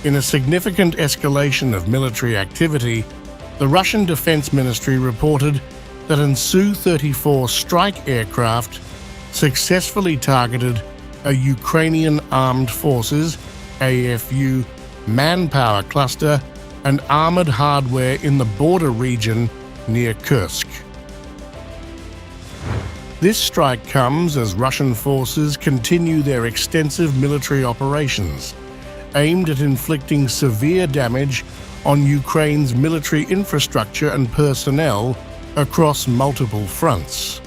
In a significant escalation of military activity, the Russian Defense Ministry reported that an Su-34 strike aircraft successfully targeted a Ukrainian Armed Forces AFU manpower cluster and armored hardware in the border region near Kursk. This strike comes as Russian forces continue their extensive military operations, aimed at inflicting severe damage on Ukraine's military infrastructure and personnel across multiple fronts.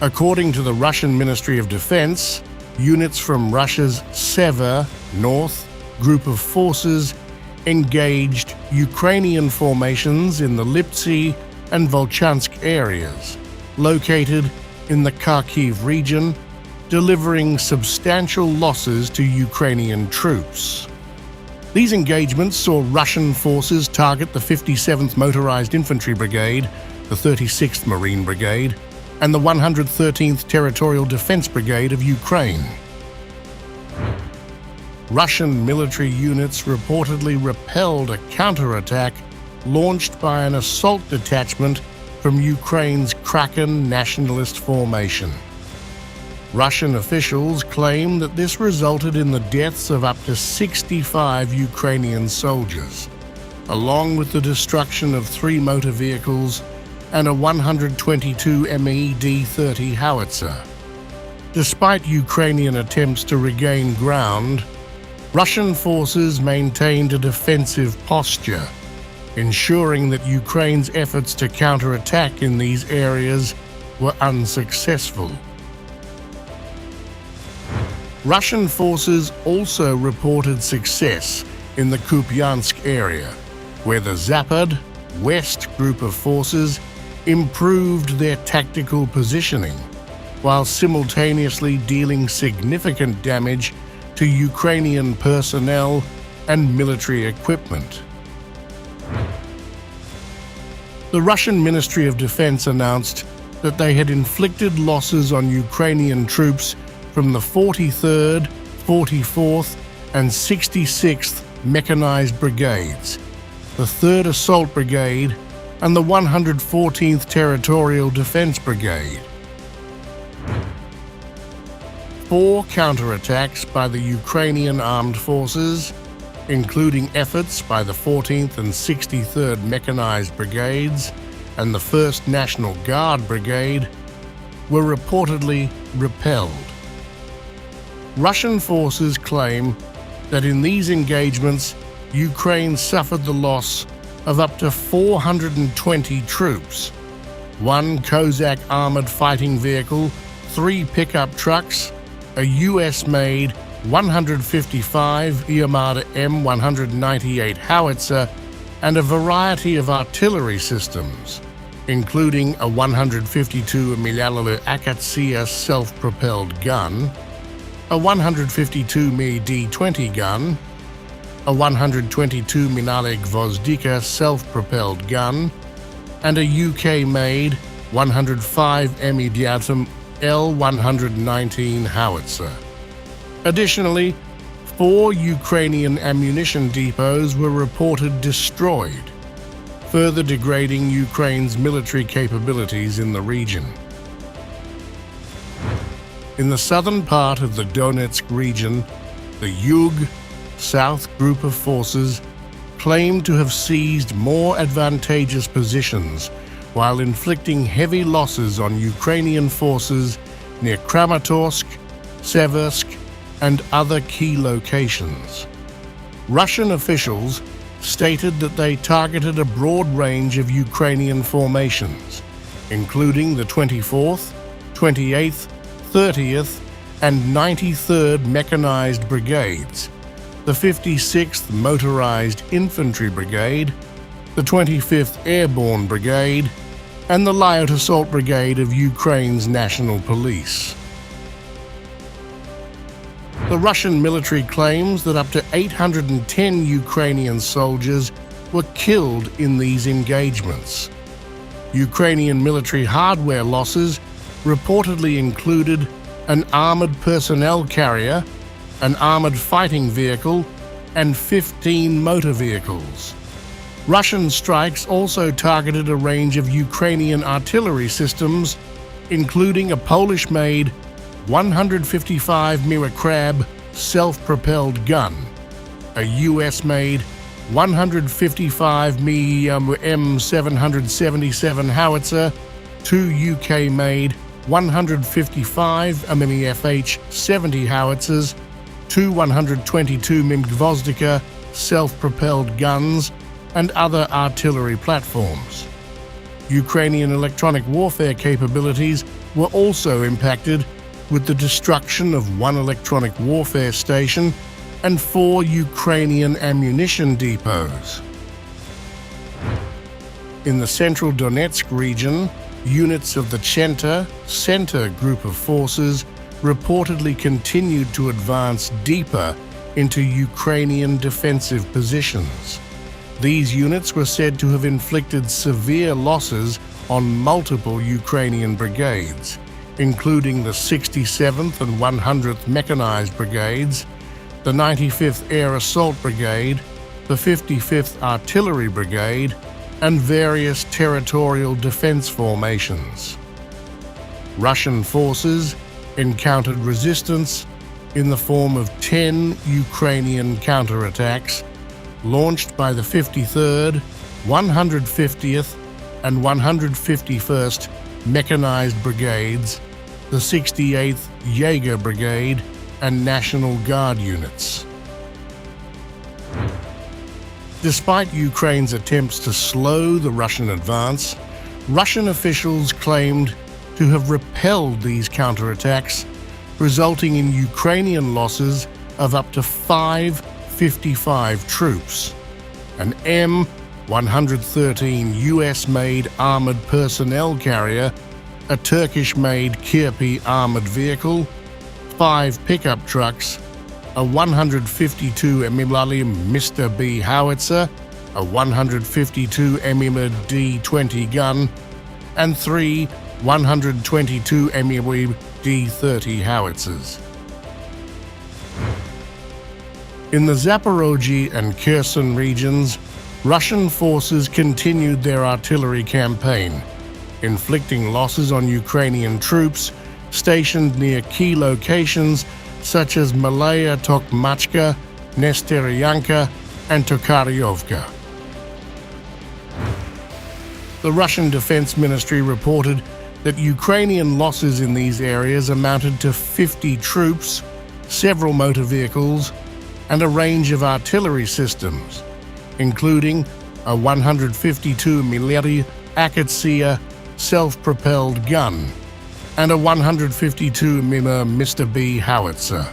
According to the Russian Ministry of Defense, units from Russia's Sever North group of forces engaged Ukrainian formations in the Lipsy and Volchansk areas, located in the Kharkiv region, delivering substantial losses to Ukrainian troops. These engagements saw Russian forces target the 57th Motorized Infantry Brigade, the 36th Marine Brigade, and the 113th Territorial Defense Brigade of Ukraine. Russian military units reportedly repelled a counterattack launched by an assault detachment from Ukraine's Kraken nationalist formation. Russian officials claim that this resulted in the deaths of up to 65 Ukrainian soldiers, along with the destruction of 3 motor vehicles and a 122 Me-D30 howitzer. Despite Ukrainian attempts to regain ground, Russian forces maintained a defensive posture, ensuring that Ukraine's efforts to counterattack in these areas were unsuccessful. Russian forces also reported success in the Kupiansk area, where the Zapad West group of forces improved their tactical positioning, while simultaneously dealing significant damage to Ukrainian personnel and military equipment. The Russian Ministry of Defense announced that they had inflicted losses on Ukrainian troops from the 43rd, 44th, and 66th Mechanized Brigades, the 3rd Assault Brigade, and the 114th Territorial Defense Brigade. 4 counterattacks by the Ukrainian Armed Forces, including efforts by the 14th and 63rd Mechanized Brigades and the 1st National Guard Brigade, were reportedly repelled. Russian forces claim that in these engagements, Ukraine suffered the loss of up to 420 troops, 1 Kozak armored fighting vehicle, 3 pickup trucks, a US-made 155 Yamada M198 howitzer, and a variety of artillery systems, including a 152 mm Akatsia self-propelled gun, a 152 mm D20 gun, a 122 mm Gvozdika self-propelled gun, and a UK-made 105 mm Diatom L119 howitzer. Additionally, 4 Ukrainian ammunition depots were reported destroyed, further degrading Ukraine's military capabilities in the region. In the southern part of the Donetsk region, the Yug South group of forces claimed to have seized more advantageous positions while inflicting heavy losses on Ukrainian forces near Kramatorsk, Seversk, and other key locations. Russian officials stated that they targeted a broad range of Ukrainian formations, including the 24th, 28th, 30th, and 93rd Mechanized Brigades, the 56th Motorized Infantry Brigade, the 25th Airborne Brigade, and the Light Assault Brigade of Ukraine's National Police. The Russian military claims that up to 810 Ukrainian soldiers were killed in these engagements. Ukrainian military hardware losses reportedly included an armored personnel carrier, an armored fighting vehicle, and 15 motor vehicles. Russian strikes also targeted a range of Ukrainian artillery systems, including a Polish-made 155 Miracrab self-propelled gun, a US-made 155 M777 howitzer, two UK-made 155 FH-70 howitzers, two 122 Gvozdika self-propelled guns, and other artillery platforms. Ukrainian electronic warfare capabilities were also impacted, with the destruction of one electronic warfare station and 4 Ukrainian ammunition depots. In the central Donetsk region, units of the Center group of forces reportedly continued to advance deeper into Ukrainian defensive positions. These units were said to have inflicted severe losses on multiple Ukrainian brigades, including the 67th and 100th Mechanized Brigades, the 95th Air Assault Brigade, the 55th Artillery Brigade, and various territorial defense formations. Russian forces encountered resistance in the form of 10 Ukrainian counterattacks launched by the 53rd, 150th, and 151st Mechanized Brigades, the 68th Jaeger Brigade, and National Guard units. Despite Ukraine's attempts to slow the Russian advance, Russian officials claimed to have repelled these counterattacks, resulting in Ukrainian losses of up to 555 troops. An M113 US-made armored personnel carrier, a Turkish-made Kirpi armored vehicle, 5 pickup trucks, a 152 mm Mr. B howitzer, a 152 mm D20 gun, and 3 122 mm D30 howitzers. In the Zaporozhye and Kherson regions, Russian forces continued their artillery campaign, inflicting losses on Ukrainian troops stationed near key locations such as Malaya Tokmachka, Nesteryanka, and Tokaryovka. The Russian Defense Ministry reported that Ukrainian losses in these areas amounted to 50 troops, several motor vehicles, and a range of artillery systems, including a 152 mm Akatsia self-propelled gun and a 152 mm Mr. B howitzer.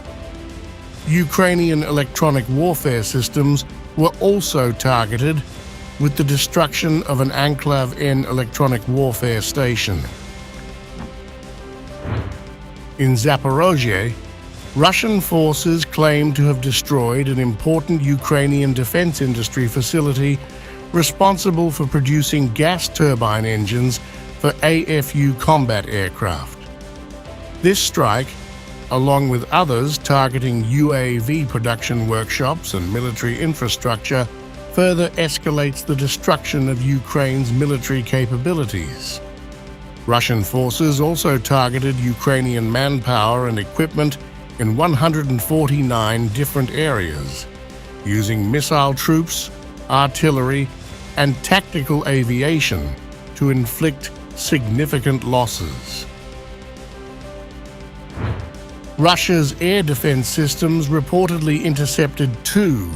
Ukrainian electronic warfare systems were also targeted, with the destruction of an Anclav N electronic warfare station. In Zaporozhye, Russian forces claimed to have destroyed an important Ukrainian defense industry facility responsible for producing gas turbine engines for AFU combat aircraft. This strike, along with others targeting UAV production workshops and military infrastructure, further escalates the destruction of Ukraine's military capabilities. Russian forces also targeted Ukrainian manpower and equipment in 149 different areas, using missile troops, artillery, and tactical aviation to inflict significant losses. Russia's air defense systems reportedly intercepted 2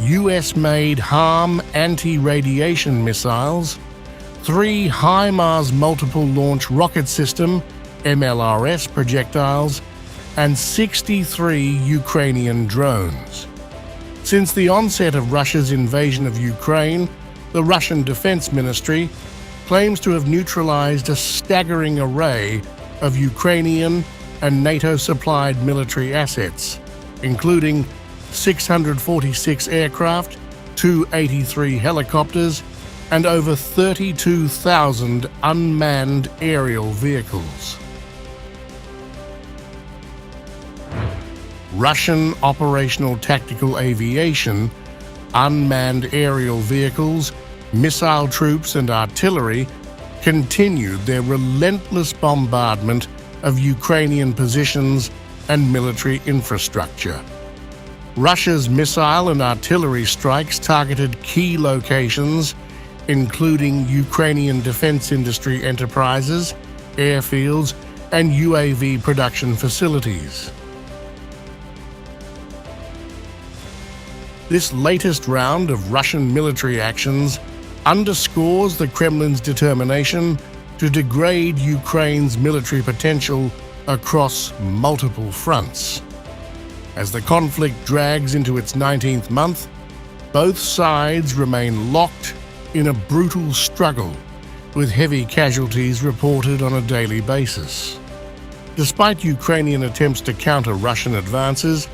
US-made HARM anti-radiation missiles, 3 HIMARS multiple launch rocket system MLRS projectiles, and 63 Ukrainian drones. Since the onset of Russia's invasion of Ukraine, the Russian Defense Ministry claims to have neutralized a staggering array of Ukrainian and NATO-supplied military assets, including 646 aircraft, 283 helicopters, and over 32,000 unmanned aerial vehicles. Russian operational tactical aviation, unmanned aerial vehicles, missile troops and artillery continued their relentless bombardment of Ukrainian positions and military infrastructure. Russia's missile and artillery strikes targeted key locations, including Ukrainian defense industry enterprises, airfields, and UAV production facilities. This latest round of Russian military actions underscores the Kremlin's determination to degrade Ukraine's military potential across multiple fronts. As the conflict drags into its 19th month, both sides remain locked in a brutal struggle, with heavy casualties reported on a daily basis. Despite Ukrainian attempts to counter Russian advances,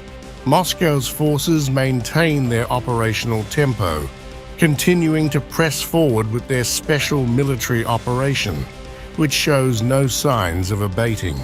Moscow's forces maintain their operational tempo, continuing to press forward with their special military operation, which shows no signs of abating.